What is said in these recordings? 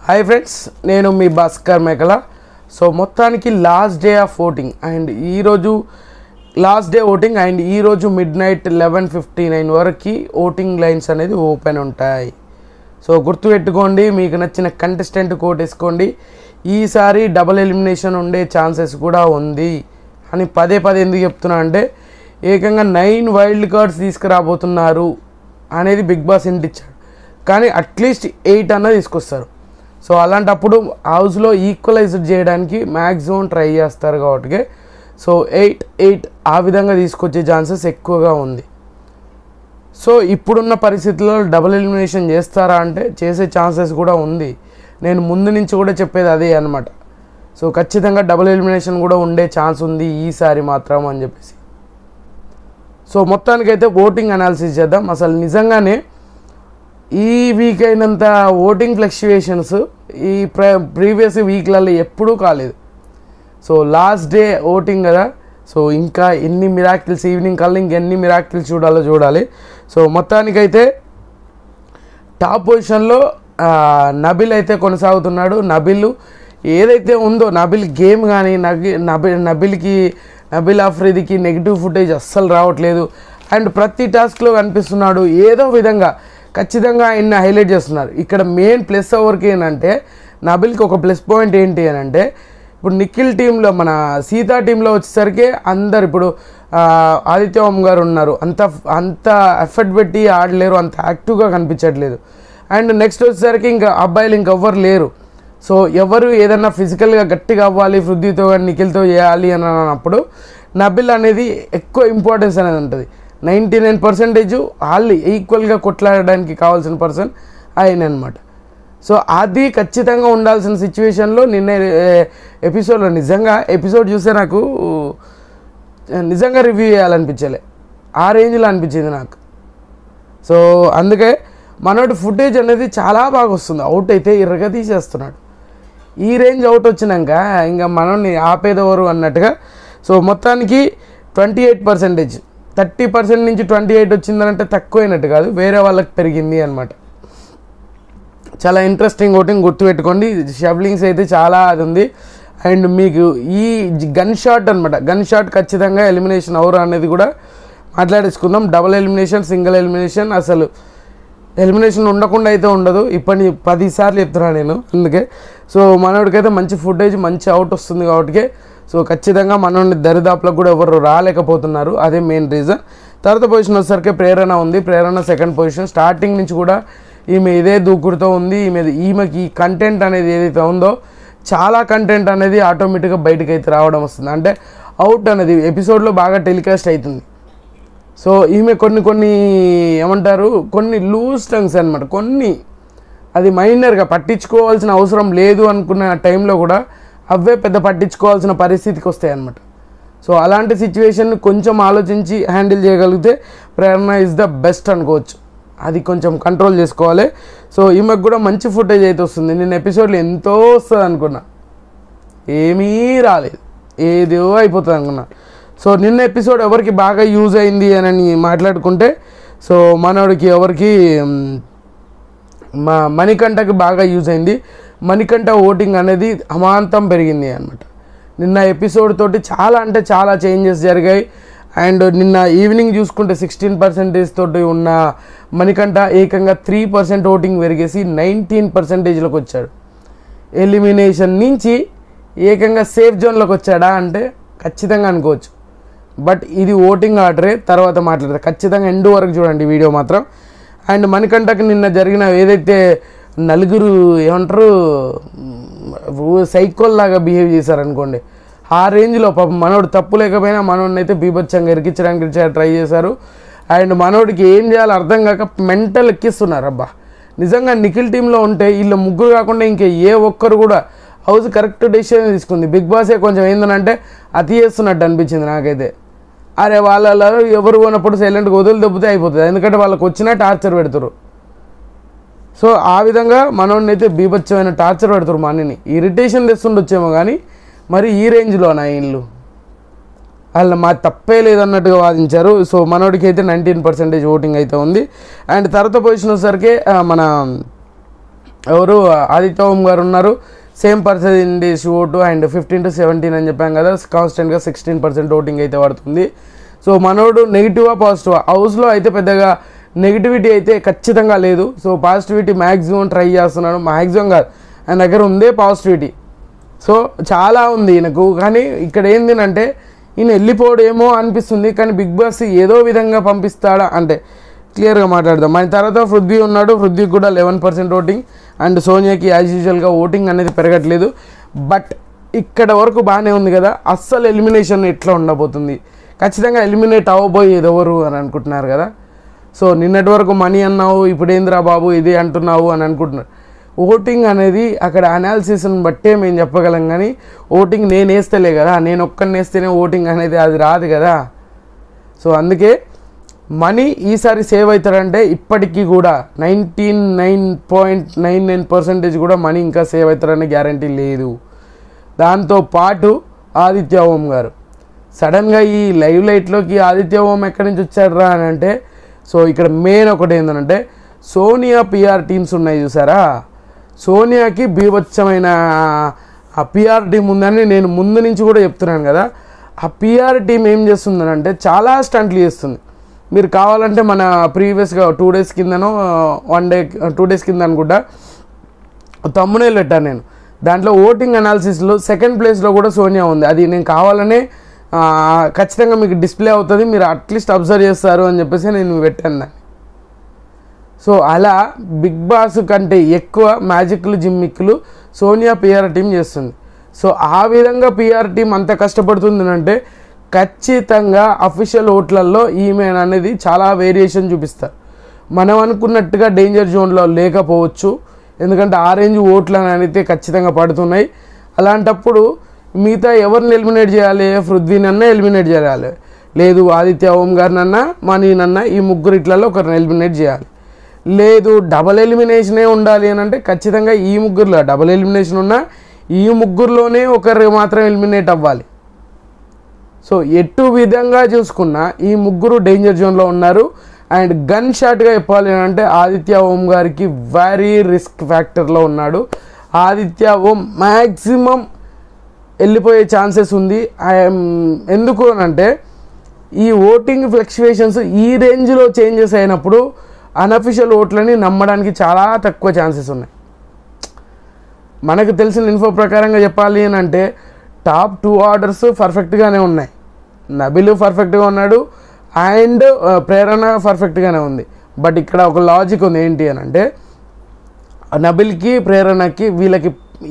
Hi friends, నేను మీ భాస్కర్ మేకల. So మొత్తానికి last day of voting and ఈరోజు లాస్ట్ డే ఓటింగ్ అండ్ ఈరోజు మిడ్-నైట్ 11:59 వరకు ఓటింగ్ లైన్స్ అనేది ఓపెన్ ఉంటాయి. సో గుర్తుపెట్టుకోండి, మీకు నచ్చిన కంటెస్టెంట్ కోటేసుకోండి. ఈసారి డబుల్ ఎలిమినేషన్ ఉండే ఛాన్సెస్ కూడా ఉంది అని పదే ఎందుకు చెప్తున్నా అంటే, ఏకంగా 9 వైల్డ్ కార్డ్స్ తీసుకురాబోతున్నారు అనేది బిగ్ బాస్ హింట్ ఇచ్చాడు. కానీ అట్లీస్ట్ 8 అన్న తీసుకొస్తారు. సో అలాంటప్పుడు హౌస్లో ఈక్వలైజ్ చేయడానికి మ్యాక్సిమం ట్రై చేస్తారు కాబట్టి సో 8 ఆ విధంగా తీసుకొచ్చే ఛాన్సెస్ ఎక్కువగా ఉంది. సో ఇప్పుడున్న పరిస్థితుల్లో డబుల్ ఎలిమినేషన్ చేస్తారా అంటే చేసే ఛాన్సెస్ కూడా ఉంది. నేను ముందు నుంచి కూడా చెప్పేది అదే అనమాట. సో ఖచ్చితంగా డబుల్ ఎలిమినేషన్ కూడా ఉండే ఛాన్స్ ఉంది ఈసారి మాత్రం అని చెప్పేసి. సో మొత్తానికైతే ఓటింగ్ అనాలిసిస్ చేద్దాం. అసలు నిజంగానే ఈ వీక్ అయినంత ఓటింగ్ ఫ్లక్చుయేషన్స్ ఈ ప్రీవియస్ వీక్లలో ఎప్పుడూ కాలేదు. సో లాస్ట్ డే ఓటింగ్ కదా, సో ఇంకా ఎన్ని మిరాకిల్స్ ఈవినింగ్ కల్లా ఇంకెన్ని మిరాకిల్స్ చూడాలి. సో మొత్తానికైతే టాప్ పొజిషన్లో నబిల్ అయితే కొనసాగుతున్నాడు. నబిల్ ఏదైతే ఉందో నబిల్ గేమ్ కానీ నబిల్ ఆఫ్రిదికి నెగిటివ్ ఫుటేజ్ అస్సలు రావట్లేదు. అండ్ ప్రతి టాస్క్లో కనిపిస్తున్నాడు. ఏదో విధంగా ఖచ్చితంగా ఆయన్ని హైలైట్ చేస్తున్నారు. ఇక్కడ మెయిన్ ప్లస్ ఎవరికి ఏంటంటే, నబిల్కి ఒక ప్లస్ పాయింట్ ఏంటి అని అంటే, ఇప్పుడు నిఖిల్ టీంలో మన సీతా టీంలో వచ్చేసరికి అందరు ఇప్పుడు ఆదిత్య ఓం గారు ఉన్నారు, అంత ఎఫర్ట్ పెట్టి ఆడలేరు, అంత యాక్టివ్గా కనిపించట్లేదు. అండ్ నెక్స్ట్ వచ్చేసరికి ఇంకా అబ్బాయిలు ఇంకెవ్వరు లేరు. సో ఎవరు ఏదన్నా ఫిజికల్గా గట్టిగా అవ్వాలి, పృథ్వీతో కానీ నిఖిల్తో చేయాలి అని అన్నప్పుడు నబిల్ అనేది ఎక్కువ ఇంపార్టెన్స్ అనేది ఉంటుంది. 99% వాళ్ళు ఈక్వల్గా కొట్లాడడానికి కావాల్సిన పర్సన్ ఆయన అనమాట. సో అది ఖచ్చితంగా ఉండాల్సిన సిచ్యువేషన్లో నిన్న ఎపిసోడ్లో ఎపిసోడ్ చూస్తే నాకు నిజంగా రివ్యూ చేయాలనిపించలే, ఆ రేంజ్లో అనిపించింది నాకు. సో అందుకే మనోటి ఫుటేజ్ అనేది చాలా బాగా వస్తుంది. అవుట్ అయితే ఇరగా తీసేస్తున్నాడు. ఈ రేంజ్ అవుట్ వచ్చినాక ఇంకా మనల్ని ఆపేదెవరు అన్నట్టుగా. సో మొత్తానికి 28%, 30% నుంచి 28 వచ్చిందనంటే తక్కువైనట్టు కాదు, వేరే వాళ్ళకి పెరిగింది అనమాట. చాలా ఇంట్రెస్టింగ్ ఓటింగ్, గుర్తుపెట్టుకోండి. షబ్లింగ్స్ అయితే చాలా అది ఉంది. అండ్ మీకు ఈ గన్ షాట్ అనమాట, గన్ షాట్ ఖచ్చితంగా ఎలిమినేషన్ అవరు అనేది కూడా మాట్లాడేసుకుందాం. డబుల్ ఎలిమినేషన్, సింగిల్ ఎలిమినేషన్, అసలు ఎలిమినేషన్ ఉండకుండా అయితే ఉండదు. ఇప్పటి 10 సార్లు చెప్తున్నాను నేను అందుకే. సో మనోడికైతే మంచి ఫుటేజ్, మంచి అవుట్ వస్తుంది కాబట్టి సో ఖచ్చితంగా మనోడిని దరిదాపులకు కూడా ఎవరు రాలేకపోతున్నారు, అదే మెయిన్ రీజన్. తర్వాత పొజిషన్ వచ్చేసరికి ప్రేరణ ఉంది. ప్రేరణ సెకండ్ పొజిషన్. స్టార్టింగ్ నుంచి కూడా ఈమె ఇదే దూకుడుతో ఉంది. ఈమెకి ఈ కంటెంట్ అనేది ఏదైతే ఉందో, చాలా కంటెంట్ అనేది ఆటోమేటిక్గా బయటకు అయితే రావడం వస్తుంది. అంటే అవుట్ అనేది ఎపిసోడ్లో బాగా టెలికాస్ట్ అవుతుంది. సో ఈమె కొన్ని ఏమంటారు, కొన్ని లూజ్ టంగ్స్ అనమాట, కొన్ని అది మైనర్గా పట్టించుకోవాల్సిన అవసరం లేదు అనుకున్న టైంలో కూడా అవే పెద్ద పట్టించుకోవాల్సిన పరిస్థితికి వస్తాయి అన్నమాట. సో అలాంటి సిచ్యువేషన్ కొంచెం ఆలోచించి హ్యాండిల్ చేయగలిగితే ప్రేరణ ఈజ్ ద బెస్ట్ అనుకోవచ్చు. అది కొంచెం కంట్రోల్ చేసుకోవాలి. సో ఈమెకు కూడా మంచి ఫుటేజ్ అయితే వస్తుంది. నేను ఎపిసోడ్లో ఎంతో వస్తుంది అనుకున్నా, ఏమీ రాలేదు, ఏదో అయిపోతుంది అనుకున్నా. సో నిన్న ఎపిసోడ్ ఎవరికి బాగా యూజ్ అయింది అని మాట్లాడుకుంటే, సో మనోడికి ఎవరికి మణికంఠకి బాగా యూజ్ అయింది. మణికంఠ ఓటింగ్ అనేది అమాంతం పెరిగింది అనమాట. నిన్న ఎపిసోడ్ తోటి చాలా అంటే చాలా చేంజెస్ జరిగాయి. అండ్ నిన్న ఈవినింగ్ చూసుకుంటే 16% తోటి ఉన్న మణికంఠ ఏకంగా 3% ఓటింగ్ పెరిగేసి 19%లోకి వచ్చాడు. ఎలిమినేషన్ నుంచి ఏకంగా సేఫ్ జోన్లోకి వచ్చాడా అంటే ఖచ్చితంగా అనుకోవచ్చు. బట్ ఇది ఓటింగ్ ఆర్డరే, తర్వాత మాట్లాడతారు. ఖచ్చితంగా ఎండ్ వరకు చూడండి వీడియో మాత్రం. అండ్ మణికంఠకి నిన్న జరిగిన ఏదైతే నలుగురు ఏమంటారు సైకోల్లాగా బిహేవ్ చేశారనుకోండి, ఆ రేంజ్లో పాపం మనోడు తప్పు లేకపోయినా మనోడిని అయితే బీభత్సంగా ఇరికించడానికి ట్రై చేశారు. అండ్ మనోడికి ఏం చేయాలో అర్థం కాక మెంటల్ ఎక్కిస్తున్నారు. అబ్బా నిజంగా నిఖిల్ టీంలో ఉంటే వీళ్ళు ముగ్గురు కాకుండా ఇంకా ఏ ఒక్కరు కూడా హౌస్ కరెక్ట్ డెసిషన్ తీసుకుంది. బిగ్ బాసే కొంచెం ఏంటంటే అతి చేస్తున్నట్టు అనిపించింది నాకైతే. అరే వాళ్ళలో ఎవరు పోయినప్పుడు సైలెంట్గా వదిలి దెబ్బతే అయిపోతుంది, ఎందుకంటే వాళ్ళకి వచ్చినా టార్చర్ పెడతారు. సో ఆ విధంగా మనోడిని అయితే బీభత్సమైన టార్చర్ పెడతారు. మనని ఇరిటేషన్ తెస్తుండొచ్చేమో కానీ మరి ఈ రేంజ్లో నా ఇల్లు వాళ్ళు మా తప్పే లేదన్నట్టుగా వాదించారు. సో మనోడికి అయితే 19% ఓటింగ్ అయితే ఉంది. అండ్ తర్వాత పొజిషన్ వచ్చేసరికి మన ఎవరు ఆదిత్య ఓం గారు ఉన్నారు, same percentage vote and 15 to 17 అని చెప్పాం కదా, కాన్స్టెంట్గా 16% ఓటింగ్ అయితే పడుతుంది. సో మనోడు నెగిటివా పాజిటివా, హౌస్లో అయితే పెద్దగా నెగిటివిటీ అయితే ఖచ్చితంగా లేదు. సో పాజిటివిటీ మ్యాక్సిమం ట్రై చేస్తున్నాడు, మ్యాక్సిమం కాదు ఆయన దగ్గర ఉందే పాజిటివిటీ. సో చాలా ఉంది ఈయనకు. కానీ ఇక్కడ ఏంటంటే ఈయన వెళ్ళిపోవడేమో అనిపిస్తుంది, కానీ బిగ్ బాస్ ఏదో విధంగా పంపిస్తాడా అంటే క్లియర్గా మాట్లాడదాం. మన తర్వాత పృథ్వీ ఉన్నాడు, పృథ్వీకి కూడా 11% ఓటింగ్ అండ్ సోనియాకి యాజ్ యూజువల్గా ఓటింగ్ అనేది పెరగట్లేదు. బట్ ఇక్కడ వరకు బాగానే ఉంది కదా, అస్సలు ఎలిమినేషన్ ఎట్లా ఉండబోతుంది, ఖచ్చితంగా ఎలిమినేట్ అవ్వబోయేది ఎవరు అని అనుకుంటున్నారు కదా. సో నిన్నటి వరకు మనీ అన్నావు, ఇప్పుడు ఏంద్రా బాబు ఇది అంటున్నావు అని అనుకుంటున్నారు. ఓటింగ్ అనేది అక్కడ అనాలిసిస్ని బట్టే మేము చెప్పగలం, కానీ ఓటింగ్ నేను వేస్తలే కదా, నేను ఒక్కరిని వేస్తేనే ఓటింగ్ అనేది అది రాదు కదా. సో అందుకే మనీ ఈసారి సేవ్ అవుతాడంటే ఇప్పటికీ కూడా 99.99% కూడా మనీ ఇంకా సేవ్ అవుతారనే గ్యారంటీ లేదు. దాంతోపాటు ఆదిత్య ఓం గారు సడన్గా ఈ లైవ్ లైట్లోకి ఆదిత్య ఓం ఎక్కడి నుంచి వచ్చారా అని అంటే, సో ఇక్కడ మెయిన్ ఒకటి ఏంటంటే సోనియా పిఆర్ టీమ్స్ ఉన్నాయి చూసారా, సోనియాకి బీభత్సమైన ఆ పిఆర్ టీం ఉందని నేను ముందు నుంచి కూడా చెప్తున్నాను కదా. ఆ పిఆర్ టీం ఏం చేస్తుందనంటే చాలా స్టంట్లు చేస్తుంది. మీరు కావాలంటే మన ప్రీవియస్గా 2 days కిందనో 2 days కింద అనుకుంటా తమ్మునేలు పెట్టాను నేను, దాంట్లో ఓటింగ్ అనాలిసిస్లో సెకండ్ ప్లేస్లో కూడా సోనియా ఉంది. అది నేను కావాలనే ఖచ్చితంగా మీకు డిస్ప్లే అవుతుంది, మీరు అట్లీస్ట్ అబ్జర్వ్ చేస్తారు అని చెప్పేసి నేను పెట్టాను దాన్ని. సో అలా బిగ్ బాస్ కంటే ఎక్కువ మ్యాజిక్లు జిమ్మిక్లు సోనియా పిఆర్ టీం చేస్తుంది. సో ఆ విధంగా పిఆర్ టీం అంత కష్టపడుతుంది అంటే ఖచ్చితంగా అఫీషియల్ ఓట్లలో ఈమె అనేది చాలా వేరియేషన్ చూపిస్తారు. మనం అనుకున్నట్టుగా డేంజర్ జోన్లో లేకపోవచ్చు, ఎందుకంటే ఆ రేంజ్ ఓట్లు అనేది ఖచ్చితంగా పడుతున్నాయి. అలాంటప్పుడు మిగతా ఎవరిని ఎలిమినేట్ చేయాలి, పృథ్వీనన్నా ఎలిమినేట్ చేయాలి, లేదు ఆదిత్య ఓం గారినన్నా మనీనన్నా ఈ ముగ్గురిట్లలో ఒకరిని ఎలిమినేట్ చేయాలి. లేదు డబల్ ఎలిమినేషనే ఉండాలి అని అంటే ఖచ్చితంగా ఈ ముగ్గురులో డబల్ ఎలిమినేషన్ ఉన్నా ఈ ముగ్గురులోనే ఒకరు మాత్రం ఎలిమినేట్ అవ్వాలి. సో ఎటు విధంగా చూసుకున్నా ఈ ముగ్గురు డేంజర్ జోన్లో ఉన్నారు. అండ్ గన్ షాట్గా చెప్పాలి అంటే ఆదిత్య ఓం గారికి వెరీ రిస్క్ ఫ్యాక్టర్లో ఉన్నాడు. ఆదిత్య ఓం మ్యాక్సిమం వెళ్ళిపోయే ఛాన్సెస్ ఉంది. ఎందుకు అనంటే ఈ ఓటింగ్ ఫ్లక్చువేషన్స్ ఈ రేంజ్లో చేంజెస్ అయినప్పుడు అన్అఫీషియల్ ఓట్లని నమ్మడానికి చాలా తక్కువ ఛాన్సెస్ ఉన్నాయి. మనకు తెలిసిన ఇన్ఫో ప్రకారంగా చెప్పాలి అని అంటే టాప్ 2 ఆర్డర్స్ పర్ఫెక్ట్గానే ఉన్నాయి. నబిల్ పర్ఫెక్ట్గా ఉన్నాడు అండ్ ప్రేరణ పర్ఫెక్ట్గానే ఉంది. బట్ ఇక్కడ ఒక లాజిక్ ఉంది, ఏంటి అని అంటే నబిల్కి ప్రేరణకి వీళ్ళకి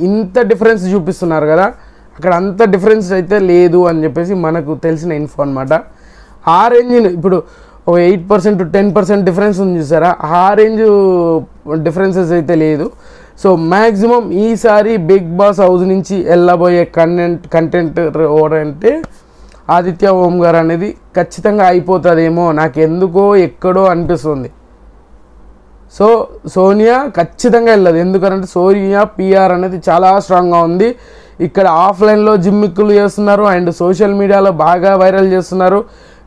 ఇంత డిఫరెన్స్ చూపిస్తున్నారు కదా, అక్కడ అంత డిఫరెన్స్ అయితే లేదు అని చెప్పేసి మనకు తెలిసిన ఇన్ఫో అనమాట. ఆ రేంజ్ ఇప్పుడు 8% to 10% డిఫరెన్స్ ఉంది చూసారా, ఆ రేంజ్ డిఫరెన్సెస్ అయితే లేదు. సో మ్యాక్సిమం ఈసారి బిగ్ బాస్ హౌస్ నుంచి వెళ్ళబోయే కంటెంట్ అంటే ఆదిత్య ఓం గారు అనేది ఖచ్చితంగా అయిపోతుందేమో నాకు ఎందుకో ఎక్కడో అనిపిస్తుంది. సో సోనియా ఖచ్చితంగా వెళ్ళదు, ఎందుకంటే సోనియా పిఆర్ అనేది చాలా స్ట్రాంగ్గా ఉంది. ఇక్కడ ఆఫ్లైన్లో జిమ్మిక్కులు చేస్తున్నారు అండ్ సోషల్ మీడియాలో బాగా వైరల్ చేస్తున్నారు.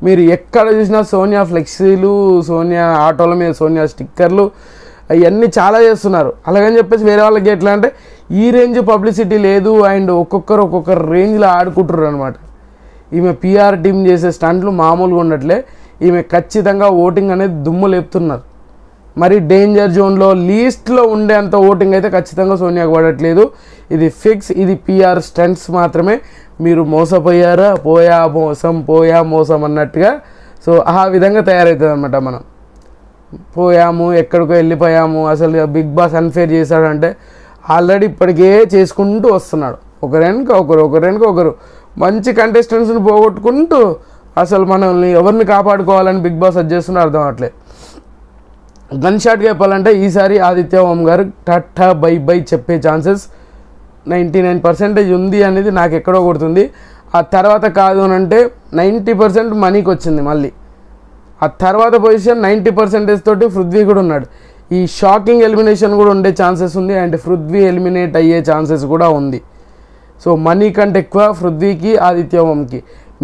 మీరు ఎక్కడ చూసినా సోనియా ఫ్లెక్సీలు, సోనియా ఆటోల మీద సోనియా స్టిక్కర్లు అవన్నీ చాలా చేస్తున్నారు. అలాగని చెప్పేసి వేరే వాళ్ళకి ఎట్లా అంటే ఈ రేంజ్ పబ్లిసిటీ లేదు అండ్ ఒక్కొక్కరు రేంజ్లో ఆడుకుంటారు అనమాట. ఈమె పిఆర్ టీం చేసే స్టంట్లు మామూలుగా ఉండట్లే, ఈమె ఖచ్చితంగా ఓటింగ్ అనేది దుమ్ము లేపుతున్నారు. మరి డేంజర్ జోన్లో లీస్ట్లో ఉండేంత ఓటింగ్ అయితే ఖచ్చితంగా సోనియాకు పడట్లేదు. ఇది ఫిక్స్, ఇది పిఆర్ స్టంట్స్ మాత్రమే. మీరు మోసపోయారా, పోయా మోసం అన్నట్టుగా. సో ఆ విధంగా తయారవుతుంది అనమాట. మనం పోయాము, ఎక్కడికో వెళ్ళిపోయాము, అసలు బిగ్ బాస్ అన్ఫేర్ చేశాడంటే ఆల్రెడీ ఇప్పటికే చేసుకుంటూ వస్తున్నాడు. ఒకరెనుక ఒకరు మంచి కంటెస్టెంట్స్ని పోగొట్టుకుంటూ అసలు మనల్ని ఎవరిని కాపాడుకోవాలని బిగ్ బాస్ అది చేస్తున్నా అర్థం అవట్లేదు. గన్ షాట్గా చెప్పాలంటే ఈసారి ఆదిత్య ఓం గారు టాటా బై చెప్పే ఛాన్సెస్ 99% ఉంది అనేది నాకు ఎక్కడో కొడుతుంది. ఆ తర్వాత కాదు అని అంటే 90% మనీకి వచ్చింది. మళ్ళీ ఆ తర్వాత పొజిషన్ 90% తోటి పృథ్వీ కూడా ఉన్నాడు. ఈ షాకింగ్ ఎలిమినేషన్ కూడా ఉండే ఛాన్సెస్ ఉంది అండ్ పృథ్వీ ఎలిమినేట్ అయ్యే ఛాన్సెస్ కూడా ఉంది. సో మనీ కంటే ఎక్కువ పృథ్వీకి, ఆదిత్య ఓంకి.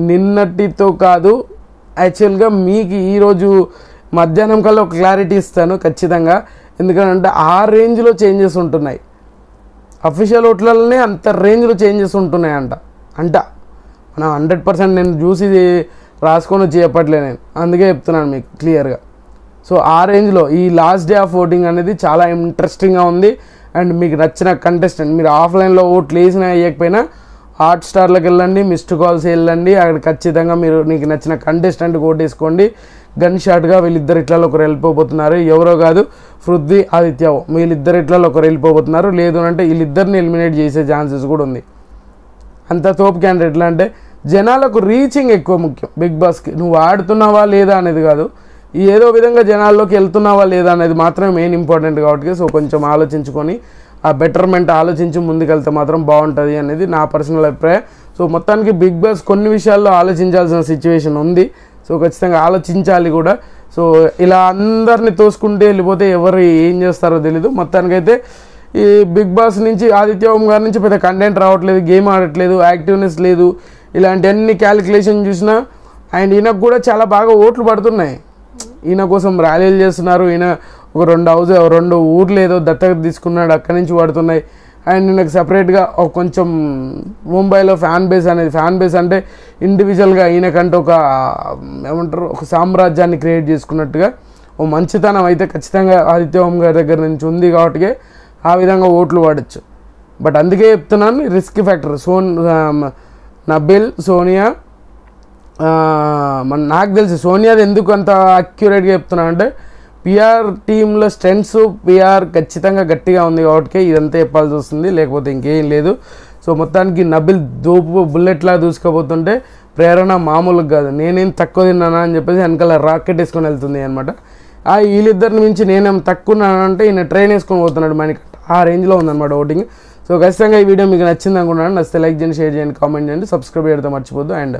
నిన్నటితో కాదు, యాక్చువల్గా మీకు ఈరోజు మధ్యాహ్నం కల్లా ఒక క్లారిటీ ఇస్తాను ఖచ్చితంగా. ఎందుకంటే ఆ రేంజ్లో చేంజెస్ ఉంటున్నాయి, అఫీషియల్ ఓట్లలోనే అంత రేంజ్లో చేంజెస్ ఉంటున్నాయి అంట. మనం 100% నేను చూసి రాసుకొని వచ్చి చెప్పట్లే, నేను అందుకే చెప్తున్నాను మీకు క్లియర్గా. సో ఆ రేంజ్లో ఈ లాస్ట్ డే ఆఫ్ ఓటింగ్ అనేది చాలా ఇంట్రెస్టింగ్గా ఉంది. అండ్ మీకు నచ్చిన కంటెస్టెంట్, మీరు ఆఫ్లైన్లో ఓట్లు వేసినా వేయకపోయినా హాట్‌స్టార్లోకి వెళ్ళండి, మిస్డ్ కాల్స్ వెళ్ళండి, అక్కడ ఖచ్చితంగా మీరు నీకు నచ్చిన కంటెస్టెంట్ ఓటు వేసుకోండి. గన్ షాట్గా వీళ్ళిద్దరు ఇట్లలో ఒకరు వెళ్ళిపోతున్నారు, ఎవరో కాదు పృథ్వీ ఆదిత్య, వీళ్ళిద్దరు ఇట్లలో ఒకరు వెళ్ళిపోతున్నారు. లేదు అంటే వీళ్ళిద్దరిని ఎలిమినేట్ చేసే ఛాన్సెస్ కూడా ఉంది. అంత తోపు క్యాండిడేట్. ఎట్లా అంటే జనాలకు రీచింగ్ ఎక్కువ ముఖ్యం బిగ్ బాస్కి. నువ్వు ఆడుతున్నావా లేదా అనేది కాదు, ఏదో విధంగా జనాల్లోకి వెళ్తున్నావా లేదా అనేది మాత్రమే మెయిన్ ఇంపార్టెంట్ కాబట్టి. సో కొంచెం ఆలోచించుకొని ఆ బెటర్మెంట్ ఆలోచించి ముందుకెళ్తే మాత్రం బాగుంటుంది అనేది నా పర్సనల్ అభిప్రాయం. సో మొత్తానికి బిగ్ బాస్ కొన్ని విషయాల్లో ఆలోచించాల్సిన సిచ్యువేషన్ ఉంది. సో ఖచ్చితంగా ఆలోచించాలి కూడా. సో ఇలా అందరినీ తోసుకుంటే వెళ్ళిపోతే ఎవరు ఏం చేస్తారో తెలీదు. మొత్తానికైతే ఈ బిగ్ బాస్ నుంచి ఆదిత్య ఓం గారి నుంచి పెద్ద కంటెంట్ రావట్లేదు, గేమ్ ఆడట్లేదు, యాక్టివ్నెస్ లేదు, ఇలాంటి అన్ని క్యాలిక్యులేషన్ చూసినా. అండ్ ఈయనకు కూడా చాలా బాగా ఓట్లు పడుతున్నాయి, ఈయన కోసం ర్యాలీలు చేస్తున్నారు. ఈయన ఒక 2 ఊర్లు ఏదో దత్తత తీసుకున్నాడు, అక్కడి నుంచి పడుతున్నాయి. అండ్ ఈయనకు సపరేట్గా ఒక కొంచెం ముంబైలో ఫ్యాన్ బేస్ అంటే ఇండివిజువల్గా ఈయనకంటే ఒక ఏమంటారు ఒక సామ్రాజ్యాన్ని క్రియేట్ చేసుకున్నట్టుగా ఓ మంచితనం అయితే ఖచ్చితంగా ఆదిత్య ఓం గారి దగ్గర నుంచి ఉంది కాబట్టి ఆ విధంగా ఓట్లు పడచ్చు. బట్ అందుకే చెప్తున్నాను రిస్క్ ఫ్యాక్టర్. నబిల్, సోనియా, నాకు తెలిసి సోనియాది ఎందుకు అంత అక్యురేట్గా చెప్తున్నా అంటే పిఆర్ టీంలో స్ట్రెంగ్స్ పిఆర్ ఖచ్చితంగా గట్టిగా ఉంది కాబట్టి ఇదంతా చెప్పాల్సి వస్తుంది, లేకపోతే ఇంకేం లేదు. సో మొత్తానికి నబిల్ బుల్లెట్లా దూసుకుపోతుంటే ప్రేరణ మామూలుగా కాదు, నేనేం తక్కువ తిన్నానా అని చెప్పేసి వెనకాల రాకెట్ వేసుకొని వెళ్తుంది అనమాట. వీళ్ళిద్దరిని మించి నేనేం తక్కువ ఉన్నానంటే ఈయన ట్రైన్ వేసుకొని పోతున్నాడు మనకి, ఆ రేంజ్లో ఉందన్నమాట ఓటింగ్. సో ఖచ్చితంగా ఈ వీడియో మీకు నచ్చింది అనుకుంటున్నాను. నచ్చితే లైక్ చేయండి, షేర్ చేయండి, కామెంట్ చేయండి, సబ్స్క్రైబ్ చేయడం మర్చిపోద్దు. అండ్